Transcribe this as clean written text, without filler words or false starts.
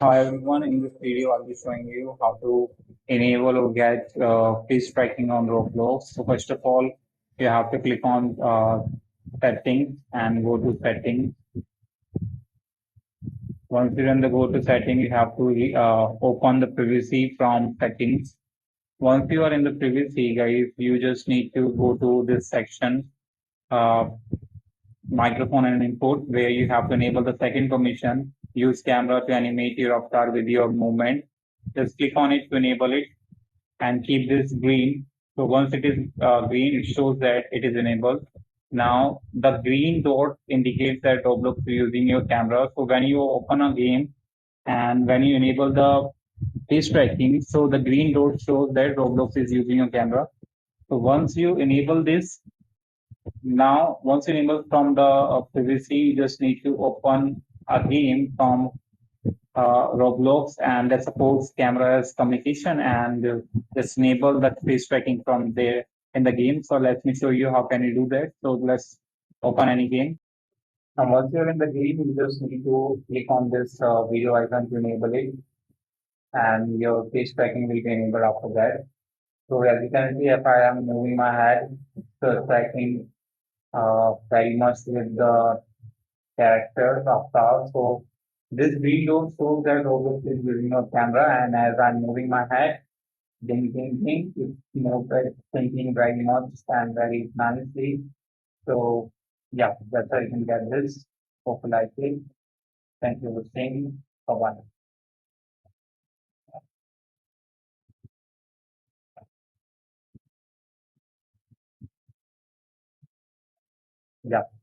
Hi everyone, in this video I'll be showing you how to enable or get face tracking on Roblox. So first of all, you have to click on settings and go to settings. Once you're in the go to setting, you have to open the privacy from settings. Once you are in the privacy, guys, you just need to go to this section, uh, microphone and input, where you have to enable the second permission. Use camera to animate your avatar with your movement. Just click on it to enable it and keep this green. So once it is green, it shows that it is enabled. Now the green dot indicates that Roblox is using your camera. So when you open a game and when you enable the face tracking, so the green dot shows that Roblox is using your camera. So once you enable this, now once you enable from the privacy, you just need to open a game from Roblox, and that supports cameras communication, and just enable that face tracking from there in the game. So let me show you how can you do that. So let's open any game. Now once you're in the game, you just need to click on this video icon to enable it, and your face tracking will be enabled after that. So as you can see, if I am moving my head, so tracking very much with the characters of stars. So this green dot shows that Roblox is using a camera, and as I'm moving my head, ding ding ding, it's it's thinking very much and very nicely. So yeah, that's how you can get this. Hope you like it. Thank you for staying. Bye bye. Yeah.